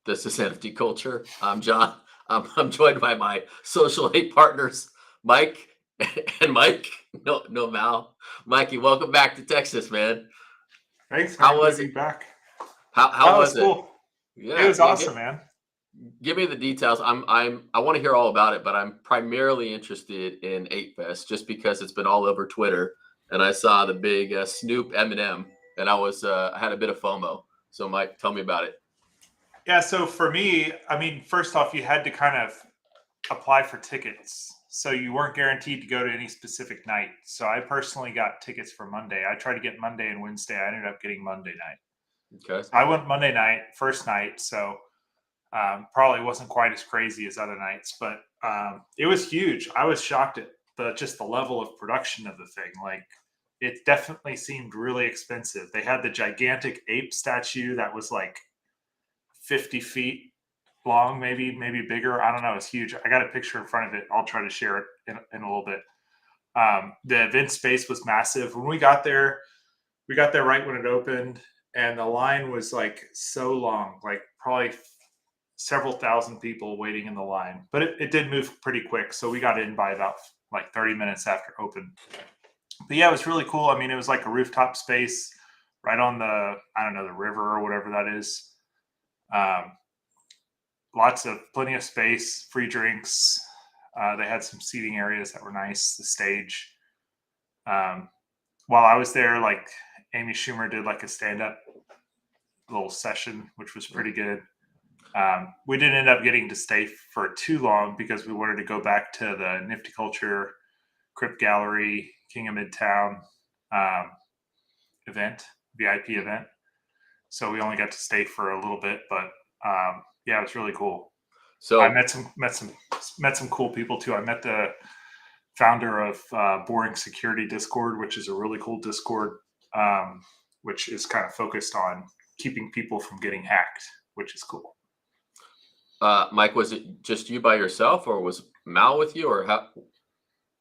This is NFT Culture. I'm John. I'm joined by my social aid partners, Mike and Mike. No Mal. Mikey, welcome back to Texas, man. Thanks, man. How Good was to it? be back. How That was was it? cool. It Yeah, was yeah. awesome, man. Give me the details. I want to hear all about it, but I'm primarily interested in Apefest just because it's been all over Twitter, and I saw the big Snoop Eminem, and I had a bit of FOMO. So, Mike, tell me about it. Yeah, so for me, I mean, first off, you had to kind of apply for tickets. So you weren't guaranteed to go to any specific night. So I personally got tickets for Monday. I tried to get Monday and Wednesday. I ended up getting Monday night. Okay. So I went Monday night, first night. So probably wasn't quite as crazy as other nights, but it was huge. I was shocked at just the level of production of the thing. Like, it definitely seemed really expensive. They had the gigantic ape statue that was like 50 feet long, maybe bigger. I don't know. It's huge. I got a picture in front of it. I'll try to share it in a little bit. The event space was massive. When we got there right when it opened, and the line was like so long, like probably several thousand people waiting in the line. But it did move pretty quick. So we got in by about like 30 minutes after open. But yeah, it was really cool. I mean, it was like a rooftop space right on the river or whatever that is. Plenty of space, free drinks. They had some seating areas that were nice. The stage. While I was there, like, Amy Schumer did like a stand-up little session, which was pretty good. We didn't end up getting to stay for too long because we wanted to go back to the NFT Culture Crypt Gallery King of Midtown event, VIP event. So we only got to stay for a little bit, but yeah, it was really cool. So I met some cool people too. I met the founder of Boring Security Discord, which is a really cool Discord, which is kind of focused on keeping people from getting hacked, which is cool. Mike, was it just you by yourself, or was Mal with you, or how?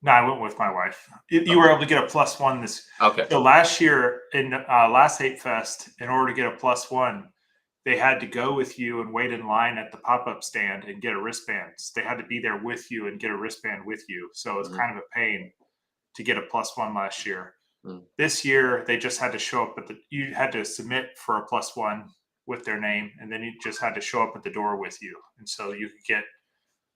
No, I went with my wife. You were able to get a +1 this. Okay. So last year in last Apefest, in order to get a +1, they had to go with you and wait in line at the pop-up stand and get a wristband. They had to be there with you and get a wristband with you. So it was kind of a pain to get a +1 last year. This year, they just had to show up you had to submit for a +1 with their name, and then you just had to show up at the door with you. And so you could get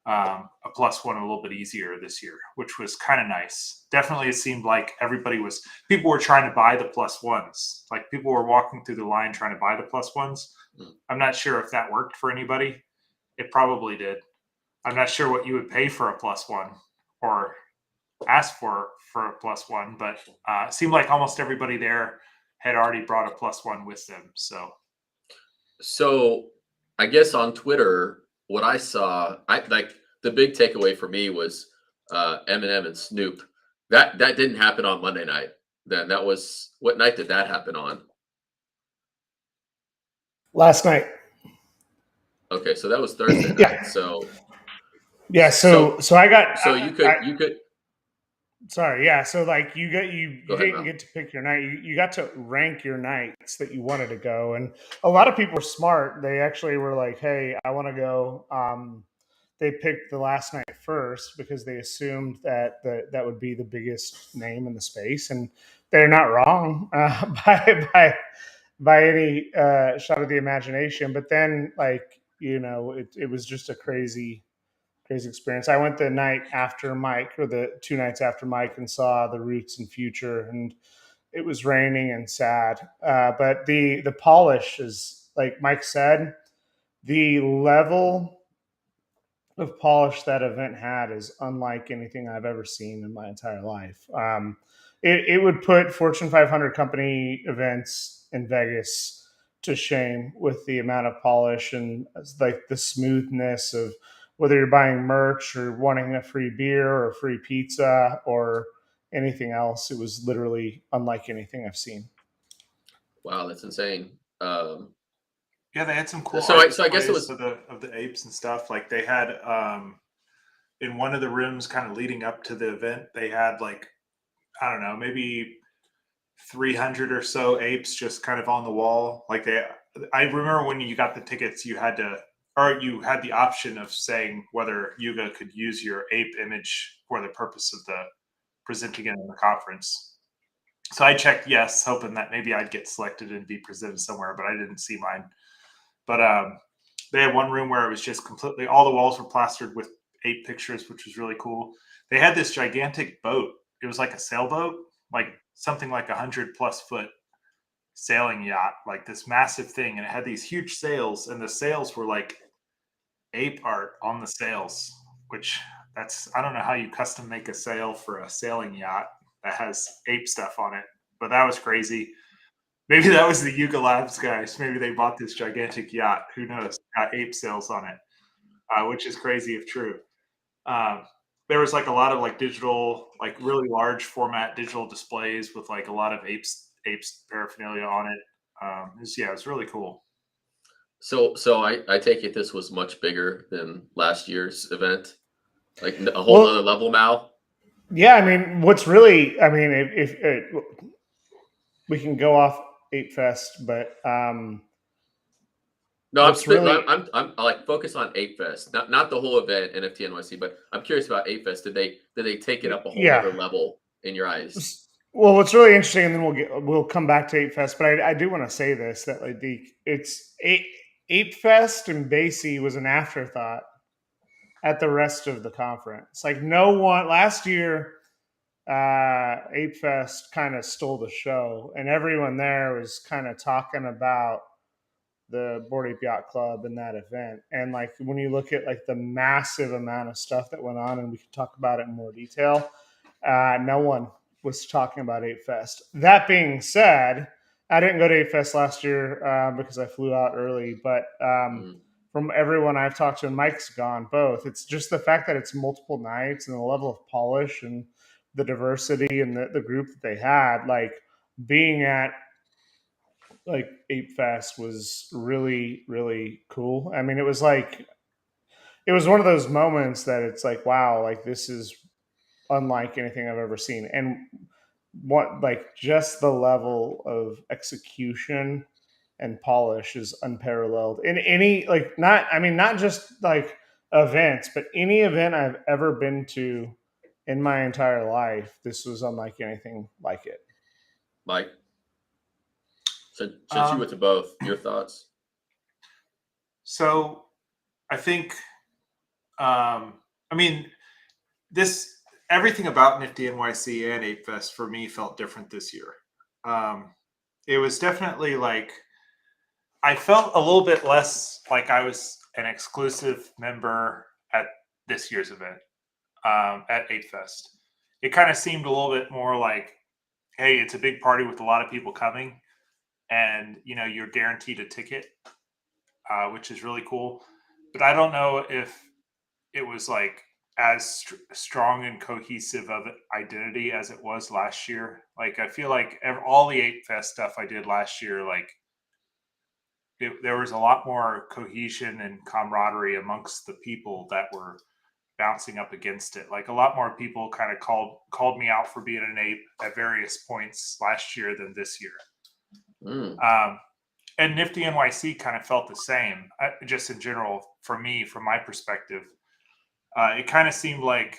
a +1 a little bit easier this year, which was kind of nice. Definitely, it seemed like people were trying to buy the +1s. Like, people were walking through the line trying to buy the +1s. I'm not sure if that worked for anybody. It probably did. I'm not sure what you would pay for a +1 or ask for a +1, but it seemed like almost everybody there had already brought a +1 with them. So I guess on Twitter, what I saw, the big takeaway for me was Eminem and Snoop. That didn't happen on Monday night. Then that was, what night did that happen on? Last night. Okay, so that was Thursday night. Yeah. So I got. So you could. Sorry, yeah. So like you Go ahead, didn't Mel. get to pick your night. You got to rank your nights that you wanted to go, and a lot of people were smart. They actually were like, "Hey, I want to go." They picked the last night first because they assumed that that would be the biggest name in the space, and they're not wrong by any shot of the imagination. But then, like, it was just a crazy experience. I went the night after Mike, or the 2 nights after Mike, and saw the Roots and Future, and it was raining and sad. But the polish is, like Mike said, the level of polish that event had is unlike anything I've ever seen in my entire life. It would put Fortune 500 company events in Vegas to shame with the amount of polish and like the smoothness of whether you're buying merch or wanting a free beer or free pizza or anything else. It was literally unlike anything I've seen. Wow, that's insane. Yeah, they had some cool. So I guess it was of the apes and stuff. Like, they had in one of the rooms, kind of leading up to the event, they had, like, I don't know, maybe 300 or so apes just kind of on the wall. Like, I remember when you got the tickets, you had to or you had the option of saying whether Yuga could use your ape image for the purpose of the presenting it in the conference. So I checked yes, hoping that maybe I'd get selected and be presented somewhere, but I didn't see mine. But they had one room where it was just completely, all the walls were plastered with ape pictures, which was really cool. They had this gigantic boat. It was like a sailboat, like something like 100+ foot sailing yacht, like this massive thing. And it had these huge sails, and the sails were like ape art on the sails, which I don't know how you custom make a sail for a sailing yacht that has ape stuff on it, but that was crazy. Maybe that was the Yuga Labs guys. Maybe they bought this gigantic yacht. Who knows? Got ape sails on it, which is crazy if true. Um, there was like a lot of like digital, like really large format digital displays with like a lot of apes paraphernalia on it. It was really cool. So I take it this was much bigger than last year's event, like a whole other level now. Yeah, I mean, what's really, I mean, if we can go off Apefest, but No, what's really, I'm like focus on Apefest, not the whole event, NFT NYC, but I'm curious about Apefest. Did they take it up a whole yeah. other level in your eyes? Well, what's really interesting, and then we'll come back to Apefest, but I do want to say this that like it's Apefest and Basie was an afterthought at the rest of the conference. Like no one last year, Apefest kind of stole the show, and everyone there was kind of talking about the Board Ape Yacht Club and that event. And like when you look at like the massive amount of stuff that went on, and we can talk about it in more detail, no one was talking about Apefest. That being said, I didn't go to Apefest last year because I flew out early, but from everyone I've talked to, and Mike's gone both, it's just the fact that it's multiple nights and the level of polish and the diversity and the group that they had, like being at like Apefest was really, really cool. I mean, it was one of those moments that it's like, wow, like this is unlike anything I've ever seen. And what like just the level of execution and polish is unparalleled in any like not just like events, but any event I've ever been to in my entire life. This was unlike anything like it. Mike, since you went to both, your thoughts? So I think, I mean, everything about Nifty NYC and Apefest for me felt different this year. It was definitely like I felt a little bit less like I was an exclusive member at this year's event at Apefest. It kind of seemed a little bit more like, hey, it's a big party with a lot of people coming, and you're guaranteed a ticket, which is really cool. But I don't know if it was like as strong and cohesive of an identity as it was last year. Like I feel like all the Apefest stuff I did last year, like there was a lot more cohesion and camaraderie amongst the people that were bouncing up against it. Like a lot more people kind of called me out for being an ape at various points last year than this year. And Nifty NYC kind of felt the same, just in general for me, from my perspective. It kind of seemed like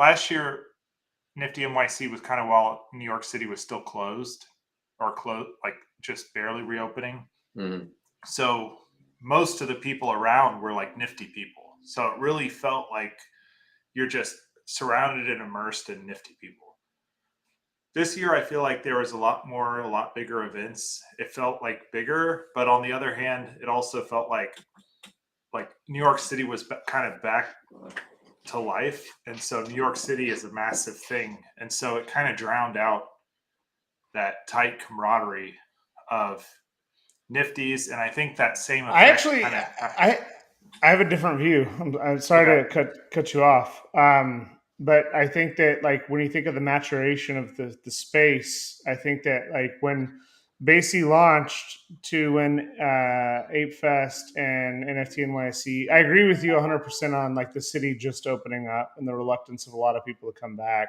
last year, Nifty NYC was kind of while New York City was still closed like just barely reopening. Mm-hmm. So most of the people around were like Nifty people. So it really felt like you're just surrounded and immersed in Nifty people. This year, I feel like there was a lot bigger events. It felt like bigger, but on the other hand, it also felt like New York City was kind of back to life. And so New York City is a massive thing. And so it kind of drowned out that tight camaraderie of Nifties. And I think that same effect I have a different view. I'm sorry to cut you off. But I think that like when you think of the maturation of the space, I think that like when Basie launched to when Apefest and NFT NYC, I agree with you 100% on like the city just opening up and the reluctance of a lot of people to come back.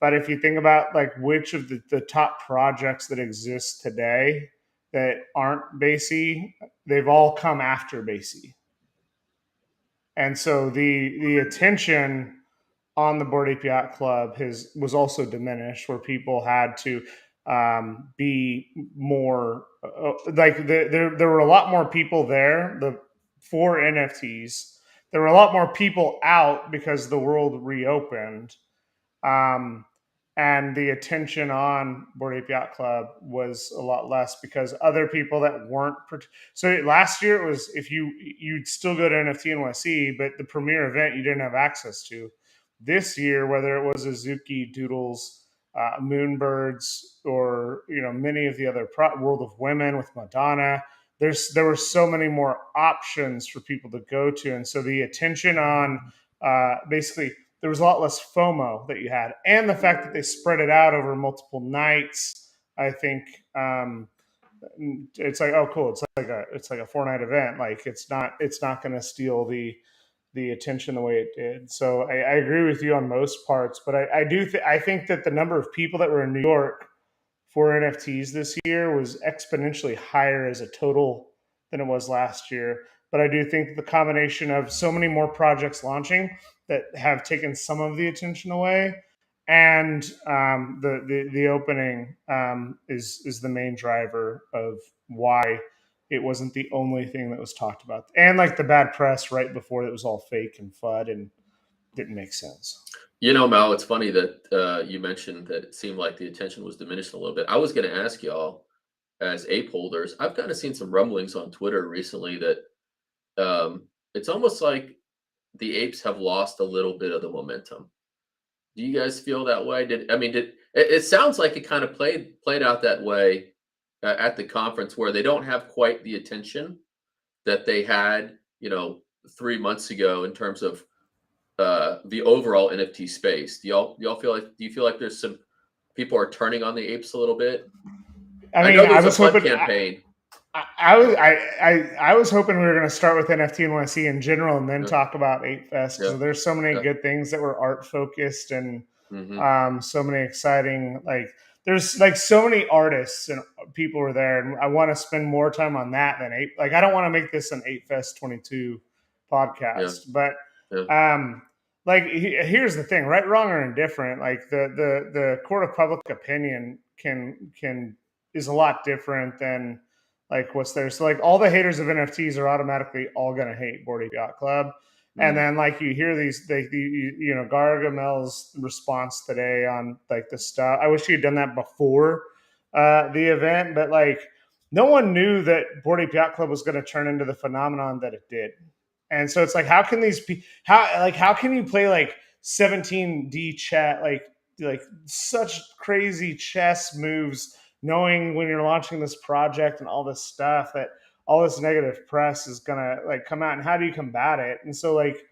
But if you think about like which of the top projects that exist today that aren't Basie, they've all come after Basie. And so the attention on the Bored Ape Yacht Club was also diminished, where people had to be more like there were a lot more people there for NFTs. There were a lot more people out because the world reopened. Um, and the attention on Bored Ape Yacht Club was a lot less because other people that weren't. So last year it was if you'd still go to NFT NYC, but the premier event you didn't have access to. This year, whether it was Azuki, Doodles, Moonbirds, or many of the other World of Women with Madonna, there were so many more options for people to go to, and so the attention on basically there was a lot less FOMO that you had, and the fact that they spread it out over multiple nights. I think it's like, oh, cool. It's like a 4-night event. Like it's not going to steal the attention the way it did. So I agree with you on most parts, but I think that the number of people that were in New York for NFTs this year was exponentially higher as a total than it was last year. But I do think the combination of so many more projects launching that have taken some of the attention away, and the opening is the main driver of why it wasn't the only thing that was talked about. And like the bad press right before, it was all fake and FUD and didn't make sense. Mel, it's funny that you mentioned that it seemed like the attention was diminished a little bit. I was going to ask y'all, as ape holders, I've kind of seen some rumblings on Twitter recently that it's almost like the apes have lost a little bit of the momentum. Do you guys feel that way? It sounds like it kind of played out that way at the conference, where they don't have quite the attention that they had, 3 months ago in terms of the overall NFT space. Do you feel like there's some people are turning on the apes a little bit? I mean, know there's was a FUD hoping campaign. I was hoping we were going to start with NFT NYC in general and then Yeah. talk about Apefest, because Yeah. there's so many Yeah. good things that were art focused, and Mm-hmm. so many exciting, like there's like so many artists and people were there, and I want to spend more time on that than Ape. Like I don't want to make this an Apefest 22 Yeah. podcast, but Yeah. like here's the thing: right, wrong, or indifferent. Like the court of public opinion can is a lot different than like what's there. So like all the haters of NFTs are automatically all gonna hate Bored Ape Yacht Club. And then like you hear Gargamel's response today on like the stuff. I wish he had done that before the event, but like no one knew that Bored Ape Yacht Club was going to turn into the phenomenon that it did. And so it's like, how can these be? How can you play like 17D chat, like such crazy chess moves, knowing when you're launching this project and all this stuff that all this negative press is gonna like come out, and how do you combat it? And so like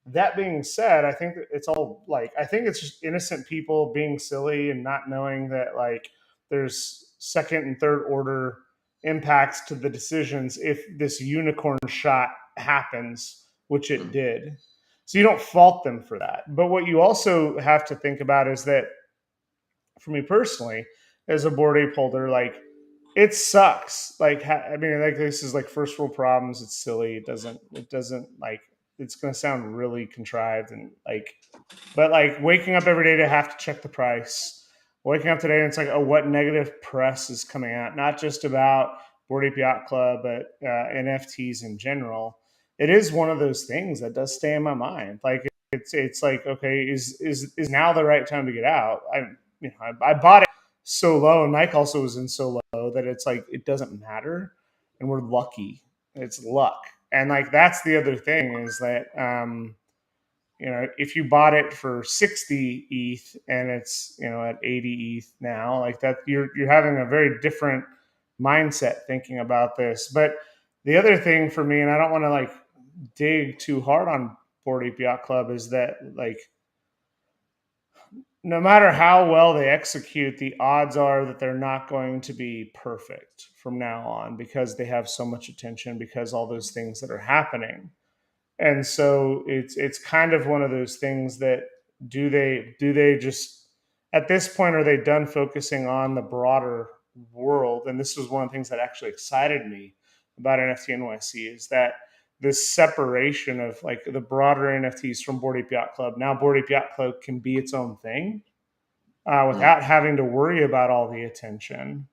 that being said, I think that it's all like I think it's just innocent people being silly and not knowing that like there's second and third order impacts to the decisions if this unicorn shot happens, which it did. So you don't fault them for that. But what you also have to think about is that for me personally, as a Bored Ape holder, like it sucks. Like I mean, like this is like first world problems. It's silly. It doesn't like it's going to sound really contrived and like, but like waking up every day to have to check the price. Waking up today and it's like, oh, what negative press is coming out? Not just about Bored Ape Yacht Club, but NFTs in general. It is one of those things that does stay in my mind. Like it's like, okay, is now the right time to get out? I bought it so low, and Mike also was in so low that it's like it doesn't matter, and we're lucky. It's luck, and like that's the other thing is that if you bought it for 60 ETH and it's at 80 ETH now, like that, you're having a very different mindset thinking about this. But the other thing for me, and I don't want to like dig too hard on Bored Ape Yacht Club, is that like no matter how well they execute, the odds are that they're not going to be perfect from now on because they have so much attention, because all those things that are happening. And so it's kind of one of those things that do they just at this point are they done focusing on the broader world? And this was one of the things that actually excited me about NFT NYC is that this separation of like the broader NFTs from Bored Ape Yacht Club. Now Bored Ape Yacht Club can be its own thing without having to worry about all the attention.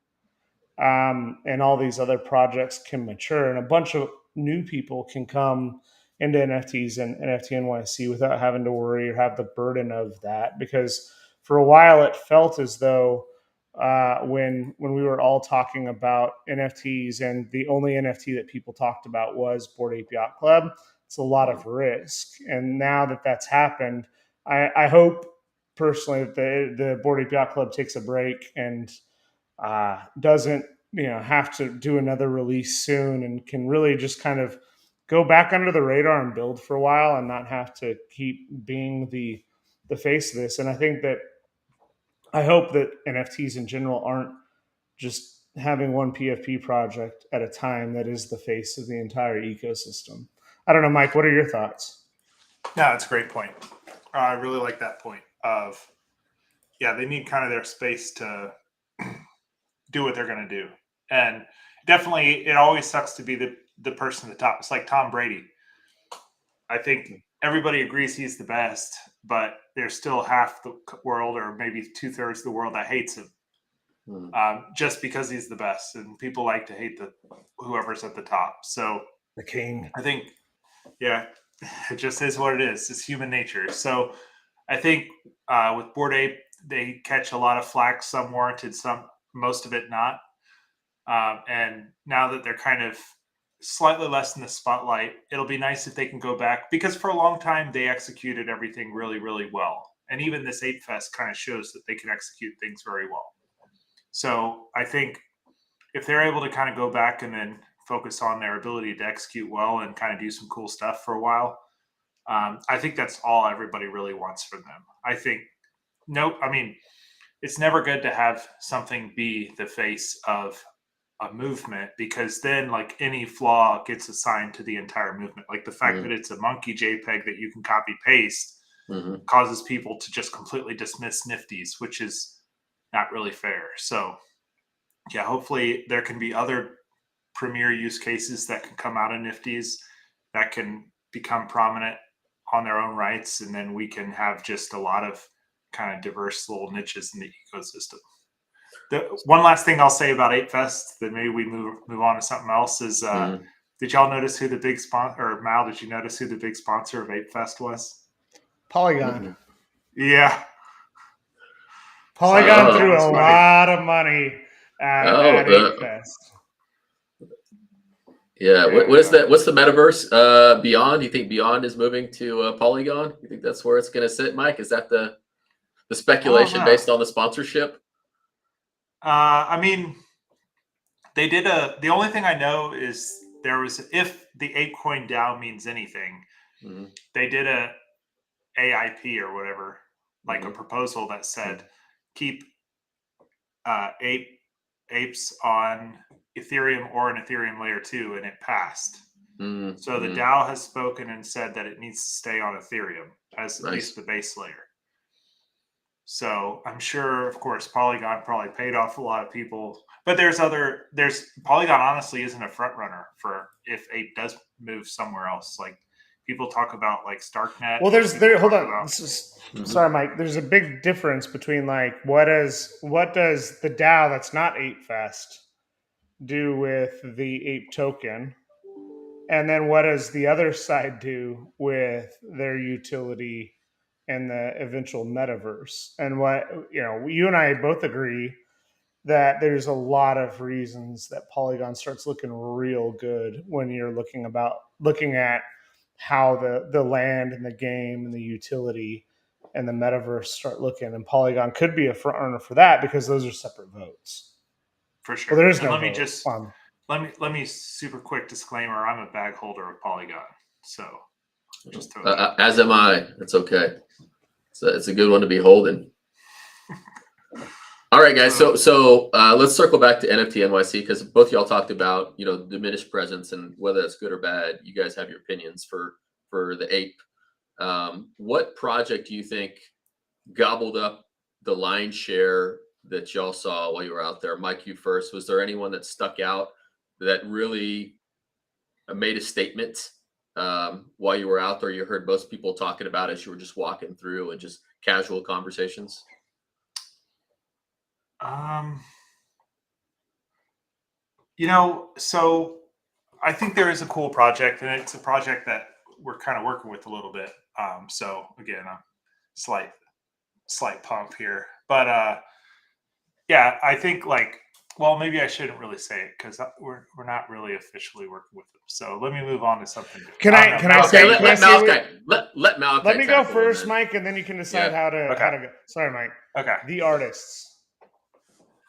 And all these other projects can mature, and a bunch of new people can come into NFTs and NFT NYC without having to worry or have the burden of that. Because for a while, it felt as though when we were all talking about NFTs and the only NFT that people talked about was Bored Ape Yacht Club, it's a lot of risk. And now that that's happened, I hope personally that the Bored Ape Yacht Club takes a break and doesn't have to do another release soon, and can really just kind of go back under the radar and build for a while and not have to keep being the face of this. And I hope that NFTs in general aren't just having one PFP project at a time that is the face of the entire ecosystem. I don't know, Mike, what are your thoughts? No, it's a great point. I really like that point of, they need kind of their space to do what they're going to do. And definitely, it always sucks to be the person at the top. It's like Tom Brady. I think everybody agrees he's the best, but there's still half the world, or maybe 2/3 of the world, that hates him just because he's the best. And people like to hate whoever's at the top. So the king. I think, it just is what it is. It's human nature. So I think with Bored Ape, they catch a lot of flack, some warranted, most of it not. And now that they're kind of slightly less in the spotlight, it'll be nice if they can go back, because for a long time they executed everything really, really well. And even this Apefest kind of shows that they can execute things very well. So I think if they're able to kind of go back and then focus on their ability to execute well and kind of do some cool stuff for a while, I think that's all everybody really wants from them. I think, it's never good to have something be the face of a movement, because then like any flaw gets assigned to the entire movement. Like the fact that it's a monkey JPEG that you can copy paste causes people to just completely dismiss Nifties, which is not really fair. So hopefully there can be other premier use cases that can come out of Nifties that can become prominent on their own rights. And then we can have just a lot of kind of diverse little niches in the ecosystem. The one last thing I'll say about Apefest, then maybe we move on to something else, is did y'all notice who the big sponsor, or Mal, did you notice who the big sponsor of Apefest was? Polygon. Yeah. Polygon threw a lot of money at Apefest. Yeah. What is that? What's the metaverse? Beyond? You think Beyond is moving to Polygon? You think that's where it's going to sit, Mike? Is that the speculation based on the sponsorship? They did the only thing I know is there was, if the ApeCoin DAO means anything, they did a AIP or whatever, like a proposal that said keep apes on Ethereum or an Ethereum layer 2, and it passed. So the DAO has spoken and said that it needs to stay on Ethereum as at least the base layer. So I'm sure, of course, Polygon probably paid off a lot of people, but Polygon honestly isn't a front runner for if Ape does move somewhere else. Like people talk about like Starknet. Well, hold on. Sorry, Mike. There's a big difference between like what does the DAO that's not Apefest do with the Ape token, and then what does the other side do with their utility and the eventual metaverse? And what you and I both agree that there's a lot of reasons that Polygon starts looking real good when you're looking at how the land and the game and the utility and the metaverse start looking, and Polygon could be a front runner for that because those are separate votes. For sure. Well, there is no let me vote. just let me super quick disclaimer. I'm a bag holder of Polygon, so just as am I. It's okay. It's a good one to be holding. All right, guys. So let's circle back to NFT NYC, because both y'all talked about diminished presence and whether it's good or bad. You guys have your opinions for the Ape. What project do you think gobbled up the lion's share that y'all saw while you were out there? Mike, you first. Was there anyone that stuck out that really made a statement while you were out there, you heard most people talking about as you were just walking through and just casual conversations? So I think there is a cool project, and it's a project that we're kind of working with a little bit. So again, a slight pump here, but yeah, I think well, maybe I shouldn't really say it because we're not really officially working with them. So let me move on to something different. Can I Okay, say? let Malachi. Let Malachi. Let me go tackle first, then. Mike, and then you can decide how to go. Sorry, Mike. Okay. The artists.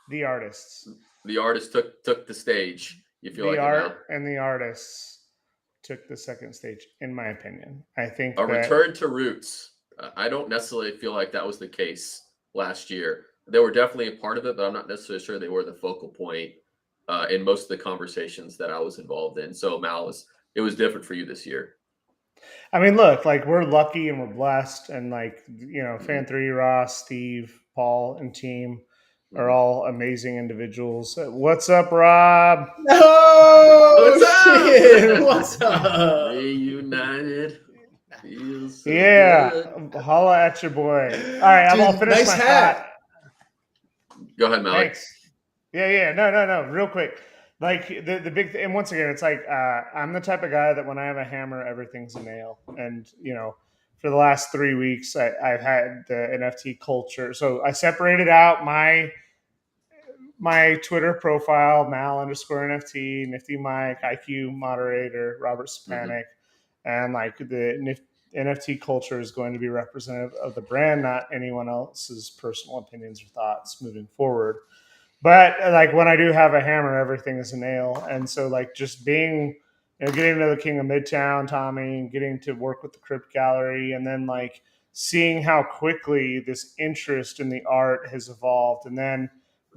The artists. The artist took the stage. You feel The like art and the artists took the second stage, in my opinion. I think a that return to roots. I don't necessarily feel like that was the case last year. They were definitely a part of it, but I'm not necessarily sure they were the focal point in most of the conversations that I was involved in. So Mal, it was different for you this year. I mean, look, we're lucky and we're blessed, and Mm-hmm. Fan 3, Ross, Steve, Paul, and team are all amazing individuals. What's up, Rob? Oh, What's up? What's up? Reunited. Feels so Yeah, holla at your boy. All right, I'll finish nice my hat. thought. Go ahead, Malik. Thanks. Yeah. No. Real quick. The big and once again, it's I'm the type of guy that when I have a hammer, everything's a nail. And for the last 3 weeks, I've had the NFT culture. So I separated out my Twitter profile, Mal_NFT, Nifty Mike, IQ moderator, Robert Spanik, and the NFT culture is going to be representative of the brand, not anyone else's personal opinions or thoughts moving forward. But when I do have a hammer, everything is a nail. And so just being, getting to the King of Midtown, Tommy, and getting to work with the Crypt Gallery, and then seeing how quickly this interest in the art has evolved, and then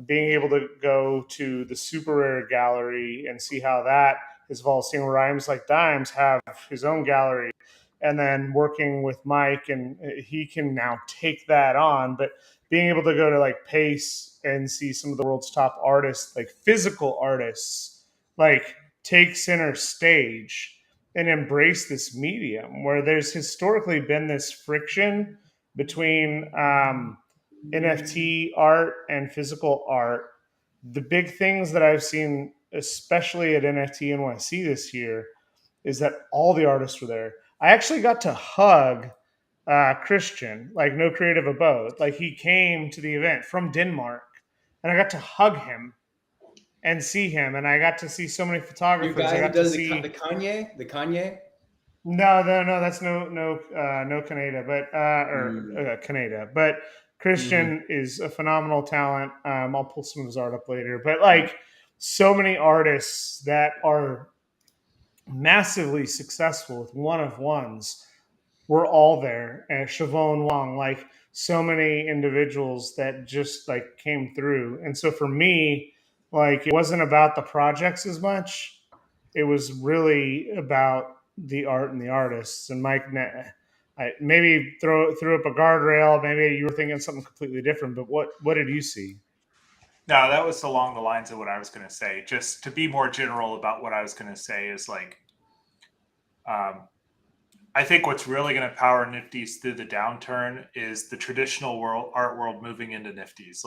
being able to go to the Super Rare Gallery and see how that has evolved, seeing Rhymes Like Dimes have his own gallery, and then working with Mike, and he can now take that on. But being able to go to Pace and see some of the world's top artists, physical artists, take center stage and embrace this medium where there's historically been this friction between NFT art and physical art. The big things that I've seen, especially at NFT NYC this year, is that all the artists were there. I actually got to hug Christian, No Creative Abode. He came to the event from Denmark, and I got to hug him and see him, and I got to see so many photographers. You guy I who got does to the see Kanye? No, that's no Kaneda, but Kaneda, but Christian is a phenomenal talent. I'll pull some of his art up later, but so many artists that are massively successful with one of ones were all there, and Siobhan Wong, so many individuals that just came through. And so for me, it wasn't about the projects as much. It was really about the art and the artists. And Mike, I maybe threw up a guardrail. Maybe you were thinking something completely different. But what did you see? No, that was along the lines of what I was going to say. Just to be more general about what I was going to say is I think what's really going to power Nifties through the downturn is the traditional art world moving into Nifties.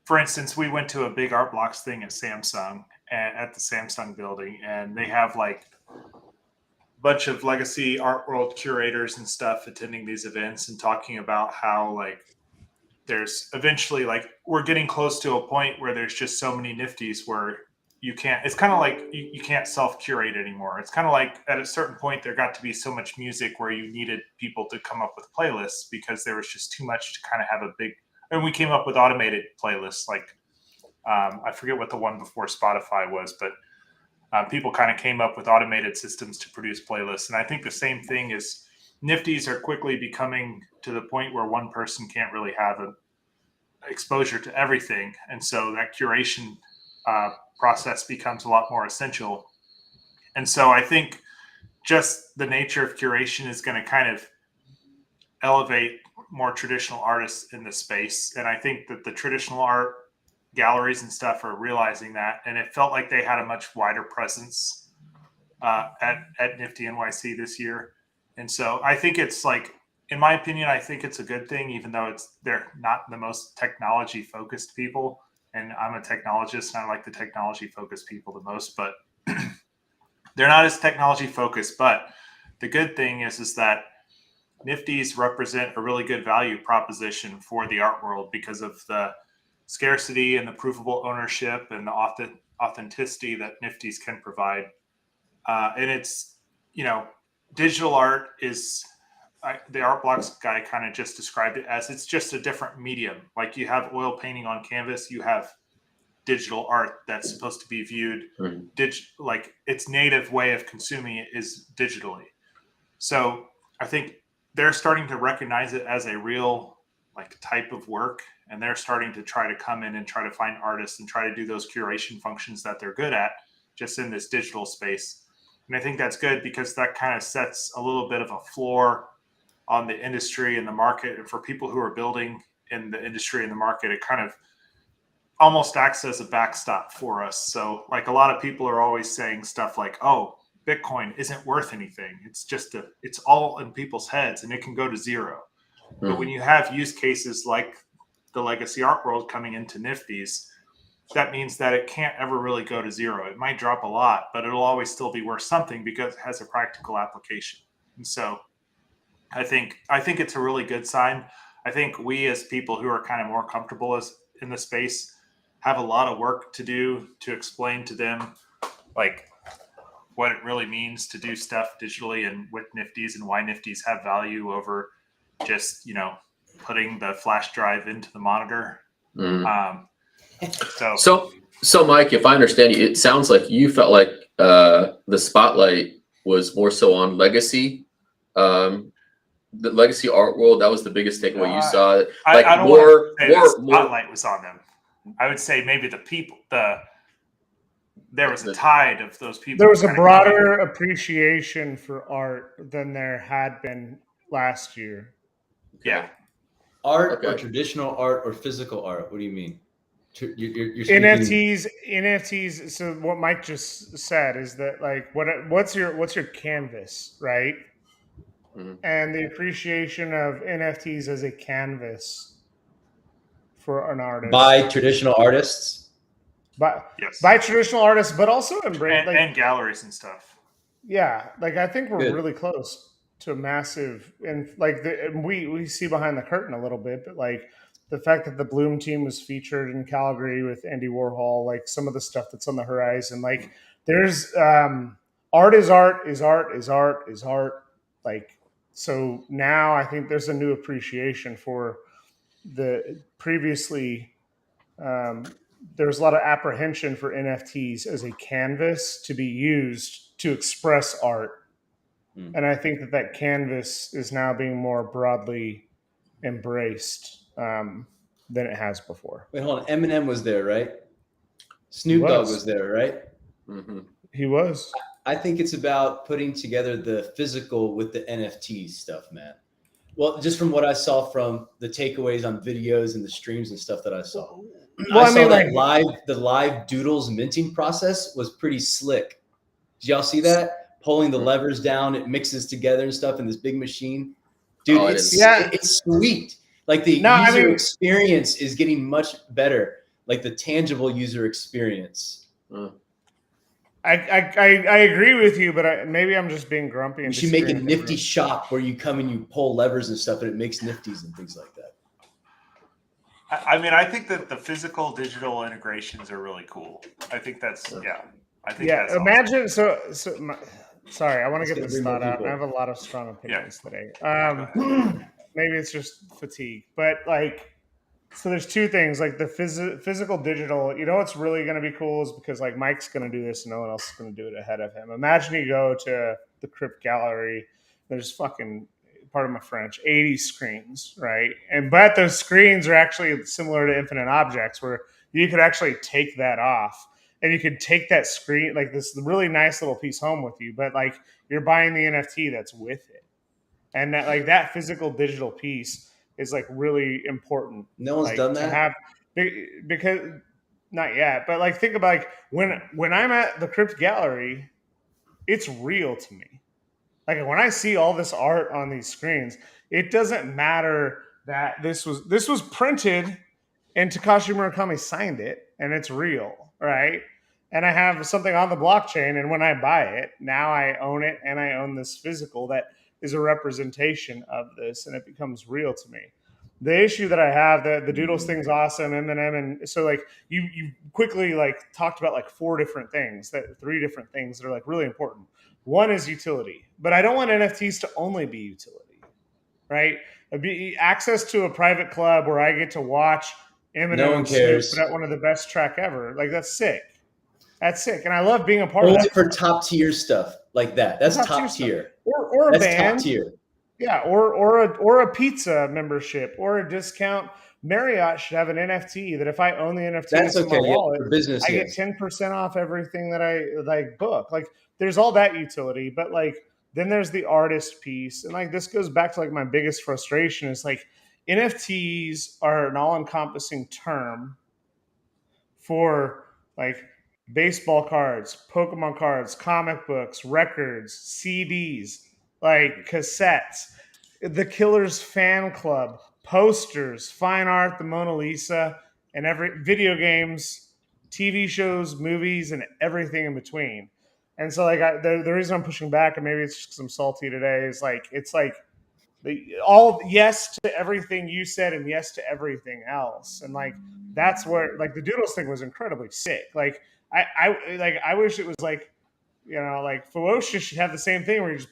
For instance, we went to a big art blocks thing at Samsung, at the Samsung building, and they have a bunch of legacy art world curators and stuff attending these events and talking about how there's eventually we're getting close to a point where there's just so many Nifties where you can't, it's kind of you can't self-curate anymore. It's kind of at a certain point there got to be so much music where you needed people to come up with playlists because there was just too much to kind of have a big, and we came up with automated playlists. I forget what the one before Spotify was, but people kind of came up with automated systems to produce playlists. And I think the same thing is Nifties are quickly becoming to the point where one person can't really have an exposure to everything. And so that curation process becomes a lot more essential. And so I think just the nature of curation is going to kind of elevate more traditional artists in the space. And I think that the traditional art galleries and stuff are realizing that. And it felt like they had a much wider presence at Nifty NYC this year. And so I think it's like, in my opinion, I think it's a good thing, even though they're not the most technology focused people. And I'm a technologist and I like the technology focused people the most, but they're not as technology focused. But the good thing is that Nifties represent a really good value proposition for the art world because of the scarcity and the provable ownership and the authenticity that Nifties can provide. And it's, digital art is, the art blocks guy kind of just described it as it's just a different medium. Like you have oil painting on canvas, you have digital art that's supposed to be viewed like its native way of consuming it is digitally. So I think they're starting to recognize it as a real like type of work, and they're starting to try to come in and try to find artists and try to do those curation functions that they're good at just in this digital space. And I think that's good because that kind of sets a little bit of a floor on the industry and the market. And for people who are building in the industry and the market, it kind of almost acts as a backstop for us. So like a lot of people are always saying stuff like, oh, Bitcoin isn't worth anything. It's just it's all in people's heads and it can go to zero. Mm-hmm. But when you have use cases like the legacy art world coming into Nifties, that means that it can't ever really go to zero. It might drop a lot, but it'll always still be worth something because it has a practical application. And so I think it's a really good sign. I think we as people who are kind of more comfortable in the space have a lot of work to do to explain to them like what it really means to do stuff digitally and with Nifties and why Nifties have value over just, putting the flash drive into the monitor. So Mike, if I understand you, it sounds like you felt like the spotlight was more so on legacy, the legacy art world. That was the biggest takeaway you saw. Like I don't more spotlight was on them. I would say maybe the people, there was a tide of those people. There was a broader appreciation for art than there had been last year. Yeah. Art or traditional art or physical art? What do you mean? You're NFTs. So what Mike just said is that like what's your canvas, right? Mm-hmm. And the appreciation of NFTs as a canvas for an artist by traditional artists. By traditional artists, but also embrace and galleries and stuff. Yeah, like I think we're really close to a massive, and like we see behind the curtain a little bit, but like the fact that the Bloom team was featured in Calgary with Andy Warhol, like some of the stuff that's on the horizon, like there's art is art is art is art is art. Like so now I think there's a new appreciation for the previously. There was a lot of apprehension for NFTs as a canvas to be used to express art. And I think that canvas is now being more broadly embraced than it has before. Wait, hold on. Eminem was there, right? Snoop Dogg was there, right? Mm-hmm. He was. I think it's about putting together the physical with the NFT stuff, man. Well, just from what I saw from the takeaways on videos and the streams and stuff that I saw. Well, I saw that the live doodles minting process was pretty slick. Did y'all see that? Pulling the levers down, it mixes together and stuff in this big machine. Dude, it's sweet. Like the user experience is getting much better. Like the tangible user experience. I agree with you, but maybe I'm just being grumpy. You should make a nifty shop where you come and you pull levers and stuff, and it makes nifties and things like that. I mean, I think that the physical digital integrations are really cool. I think that's that's imagine awesome. Sorry, I want to get this thought out. I have a lot of strong opinions today. Maybe it's just fatigue, but like, so there's two things, like the physical digital. You know what's really going to be cool is because like Mike's going to do this and no one else is going to do it ahead of him. Imagine you go to the Crypt Gallery. There's fucking, part of my French, 80 screens, right? But those screens are actually similar to infinite objects where you could actually take that off. And you could take that screen, like this really nice little piece home with you, but like you're buying the NFT that's with it. And that like that physical digital piece is like really important. No one's done that? Because not yet, but like think about like when I'm at the Crypt Gallery, it's real to me. Like when I see all this art on these screens, it doesn't matter that this was printed and Takashi Murakami signed it and it's real, right? And I have something on the blockchain, and when I buy it, now I own it and I own this physical that is a representation of this, and it becomes real to me. The issue that I have, the Doodles thing's awesome, Eminem, and so like you quickly like talked about like three different things that are like really important. One is utility, but I don't want NFTs to only be utility, right? Access to a private club where I get to watch Eminem No one and Snoop cares. put out one of the best track ever. Like that's sick. That's sick, and I love being a part Only of that. for top tier stuff like that. That's top tier. Or a That's band. top tier. Yeah, or a pizza membership or a discount. Marriott should have an NFT that if I own the NFT That's in okay. my Yeah, wallet, for business, I get 10% off everything that I like book. Like there's all that utility, but like then there's the artist piece. And like this goes back to like my biggest frustration is like NFTs are an all-encompassing term for like baseball cards, Pokemon cards, comic books, records, CDs, like cassettes, the Killers fan club, posters, fine art, the Mona Lisa, and every video games, TV shows, movies, and everything in between. And so, like, the reason I'm pushing back, and maybe it's just because I'm salty today, is like it's like all yes to everything you said and yes to everything else, and like that's where like the Doodles thing was incredibly sick. Like I wish it was like like Ferocious should have the same thing where you're just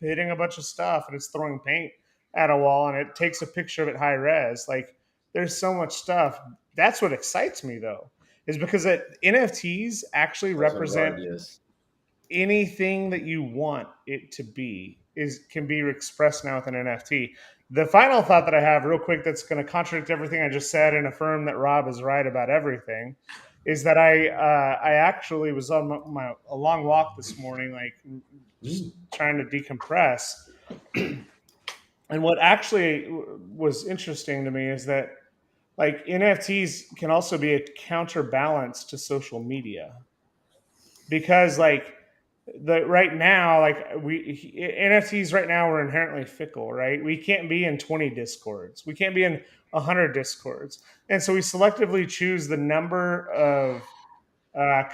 hitting a bunch of stuff and it's throwing paint at a wall and it takes a picture of it high res. Like there's so much stuff. That's what excites me though, is because NFTs actually represent anything that you want it to be can be expressed now with an NFT. The final thought that I have real quick that's going to contradict everything I just said and affirm that Rob is right about everything is that I actually was on a long walk this morning, like just trying to decompress. And what actually was interesting to me is that like NFTs can also be a counterbalance to social media, because like right now, like NFTs right now are inherently fickle, right? We can't be in 20 discords. We can't be in 100 discords. And so we selectively choose the number of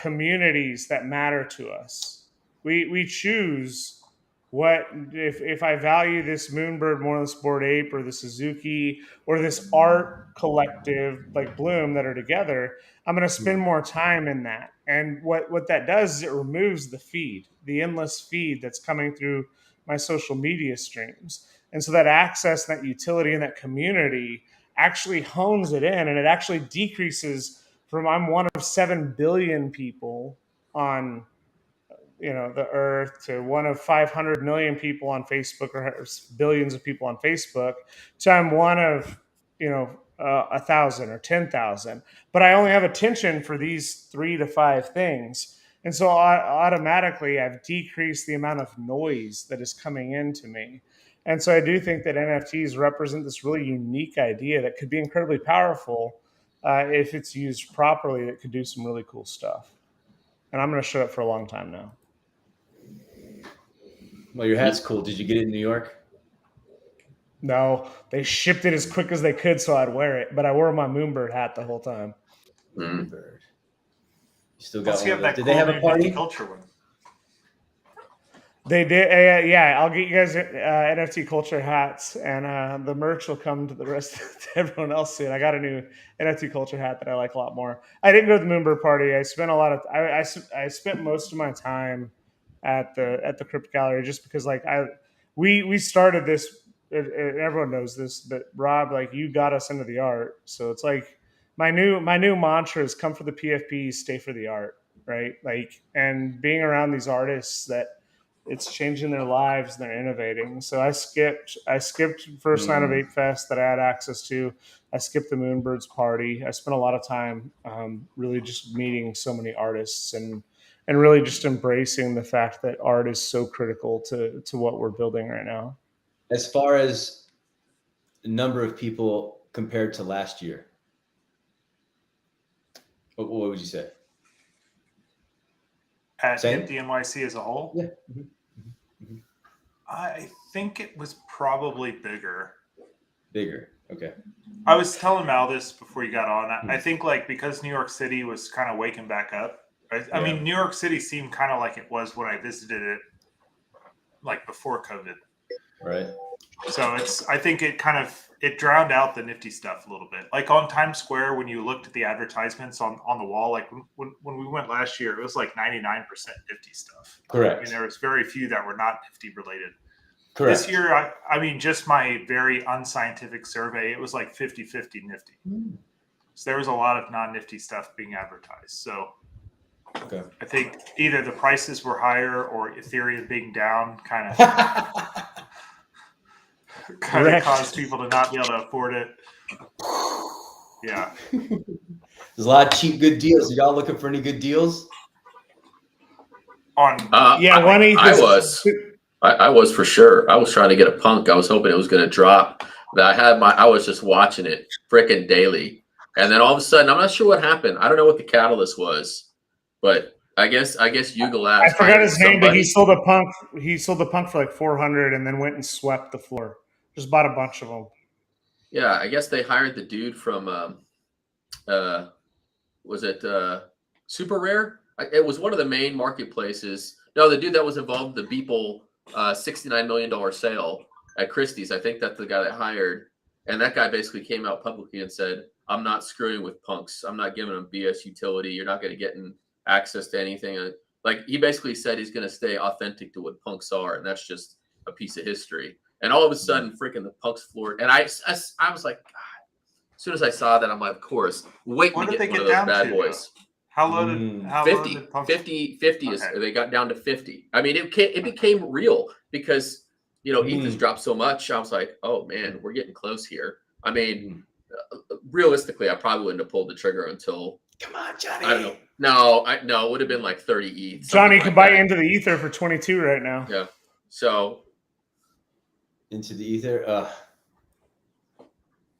communities that matter to us. We choose what if I value this Moonbird more than this Bored Ape or the Suzuki or this art collective like Bloom that are together, I'm going to spend more time in that. And what that does is it removes the endless feed that's coming through my social media streams. And so that access, that utility, and that community actually hones it in, and it actually decreases from I'm one of 7 billion people on the earth to one of 500 million people on Facebook or billions of people on Facebook to I'm one of 1,000 or 10,000, but I only have attention for these 3 to 5 things, and so automatically I've decreased the amount of noise that is coming into me. And so I do think that NFTs represent this really unique idea that could be incredibly powerful if it's used properly. It could do some really cool stuff. And I'm going to shut up for a long time now. Well, your hat's cool. Did you get it in New York? No, they shipped it as quick as they could so I'd wear it, but I wore my Moonbird hat the whole time. Moonbird. You still got one of those. Did they have a party? Culture one. They did. Yeah, I'll get you guys NFT Culture hats, and the merch will come to the rest to everyone else soon. I got a new NFT Culture hat that I like a lot more. I didn't go to the Moonbird party. I spent a lot of. I spent most of my time at the Crypto Gallery just because like we started this. And everyone knows this, but Rob, like you got us into the art, so it's like my new mantra is come for the PFPs, stay for the art, right? Like, and being around these artists that it's changing their lives and they're innovating. So I skipped first night of Apefest that I had access to. I skipped the Moonbirds party. I spent a lot of time really just meeting so many artists and really just embracing the fact that art is so critical to what we're building right now. As far as the number of people compared to last year, what would you say? at Same? NFT NYC as a whole? Yeah. I think it was probably bigger. Bigger. Okay. I was telling Mal this before you got on. I think like because New York City was kind of waking back up. I mean, New York City seemed kind of like it was when I visited it, like before COVID. Right. So I think it drowned out the nifty stuff a little bit. Like on Times Square, when you looked at the advertisements on the wall, like when we went last year, it was like 99% nifty stuff. Correct. I mean, there was very few that were not nifty related. Correct. This year, I mean, just my very unscientific survey, it was like 50-50 nifty. So there was a lot of non-nifty stuff being advertised. So Okay. I think either the prices were higher or Ethereum being down kind of caused people to not be able to afford it. Yeah. There's a lot of cheap, good deals. Are y'all looking for any good deals? On I was for sure. I was trying to get a punk. I was hoping it was going to drop. I was just watching it freaking daily, and then all of a sudden, I'm not sure what happened. I don't know what the catalyst was, but I guess Yuga Labs. I forgot his name, but he sold a punk. He sold the punk for like 400, and then went and swept the floor. Just bought a bunch of them. Yeah, I guess they hired the dude from was it Super Rare? It was one of the main marketplaces. No, the dude that was involved in the Beeple $69 million sale at Christie's. I think that's the guy that hired. And that guy basically came out publicly and said, I'm not screwing with punks. I'm not giving them BS utility. You're not going to get access to anything. Like he basically said he's going to stay authentic to what punks are. And that's just a piece of history. And all of a sudden, freaking the punks floored. And I was like, God. As soon as I saw that, I'm like, of course, wait to get one of those bad boys. How low did 50 is they got down to 50. I mean, it became real because ETH has dropped so much. I was like, oh man, we're getting close here. I mean, realistically, I probably wouldn't have pulled the trigger until come on, Johnny. I don't know. No, it would have been like 30 ETH. Johnny, you can buy into the Ether for 22 right now. Yeah. So into the Ether.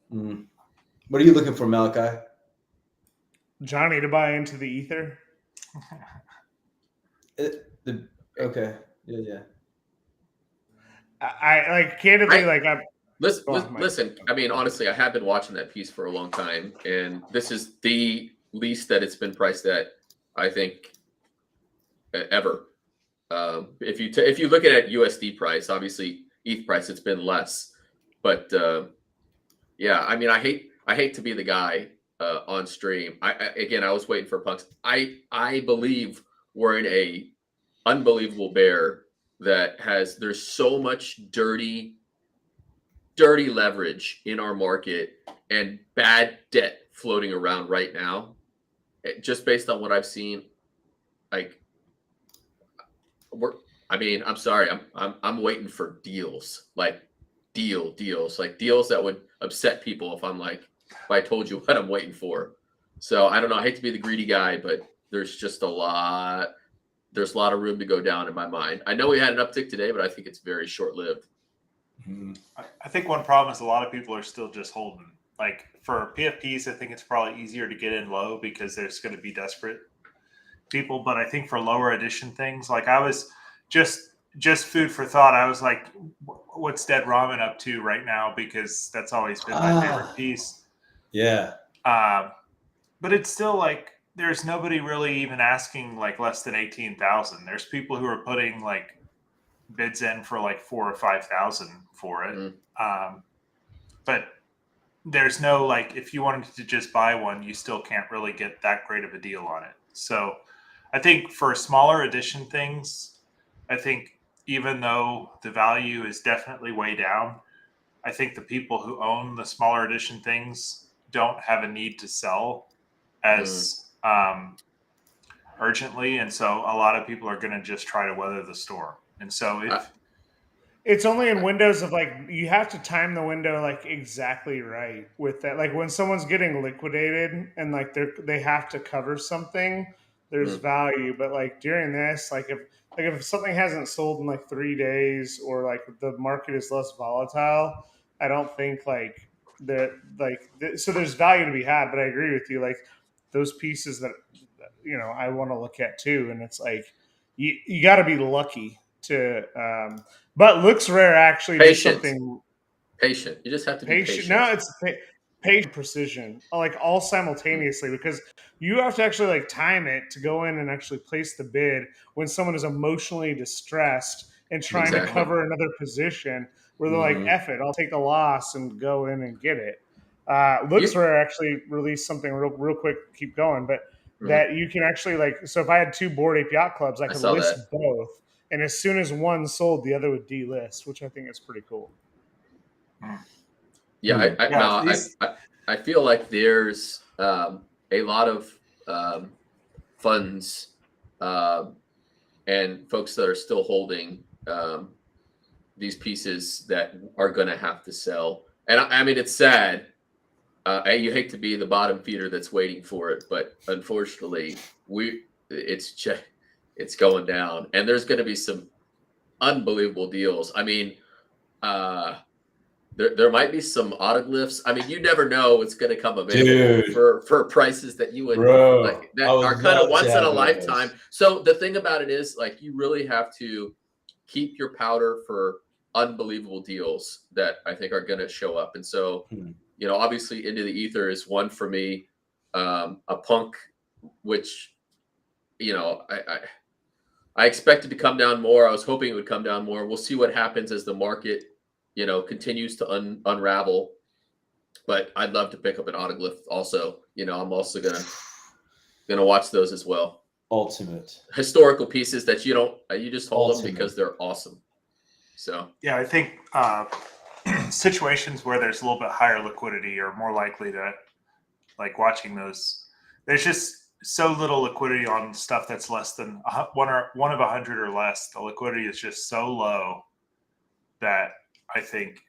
What are you looking for, Malachi? Johnny to buy into the Ether. Okay. Yeah. I like candidly I'm. Listen. I mean, honestly, I have been watching that piece for a long time, and this is the least that it's been priced at, I think, ever. If you look at USD price, obviously ETH price, it's been less, but yeah, I mean, I hate to be the guy on stream. I was waiting for punks. I believe we're in a unbelievable bear that there's so much dirty leverage in our market and bad debt floating around right now. Just based on what I've seen, like I'm sorry, I'm waiting for deals, like deals, like deals that would upset people if I told you what I'm waiting for. So I don't know. I hate to be the greedy guy, but there's just a lot of room to go down in my mind. I know we had an uptick today, but I think it's very short-lived. I think one problem is a lot of people are still just holding. Like for PFPs, I think it's probably easier to get in low because there's going to be desperate people. But I think for lower edition things, like I was just food for thought. I was like, what's Dead Ramen up to right now? Because that's always been my favorite piece. Yeah. But it's still like there's nobody really even asking like less than 18,000. There's people who are putting like bids in for like 4,000 or 5,000 for it. But there's no like if you wanted to just buy one, you still can't really get that great of a deal on it. So I think for smaller edition things, I think even though the value is definitely way down, I think the people who own the smaller edition things don't have a need to sell as urgently. And so a lot of people are going to just try to weather the storm. And so it's only in windows of like, you have to time the window like exactly right with that. Like when someone's getting liquidated and like they have to cover something, there's value. But like during this, if something hasn't sold in like 3 days or like the market is less volatile, I don't think so there's value to be had. But I agree with you. Like those pieces that, I want to look at too. And it's like, you got to be lucky to. But Looks Rare actually did something. Patient. You just have to be patient. No, it's patient precision, like all simultaneously, because you have to actually like time it to go in and actually place the bid when someone is emotionally distressed and trying to cover another position where they're like, F it, I'll take the loss and go in and get it. Looks Rare actually released something real quick, keep going, but that you can actually like, so if I had 2 Bored Ape Yacht Clubs, I could list both. And as soon as one sold, the other would delist, which I think is pretty cool. Yeah, I feel like there's a lot of funds and folks that are still holding these pieces that are going to have to sell. And I mean, it's sad. You hate to be the bottom feeder that's waiting for it, but unfortunately, it's going down, and there's going to be some unbelievable deals. I mean, there might be some autoglyphs. I mean, you never know what's going to come available for prices that you would like that are kind of once in a lifetime. So the thing about it is, like, you really have to keep your powder for unbelievable deals that I think are going to show up. And so, you know, obviously, Into the Ether is one for me. A Punk, which, you know, I expected to come down more. I was hoping it would come down more. We'll see what happens as the market, you know, continues to unravel. But I'd love to pick up an autoglyph also. You know, I'm also gonna watch those as well. Ultimate historical pieces that you just hold them because they're awesome. So yeah, I think situations where there's a little bit higher liquidity are more likely to like watching those. There's just so little liquidity on stuff that's less than one of 100 or less. The liquidity is just so low that I think,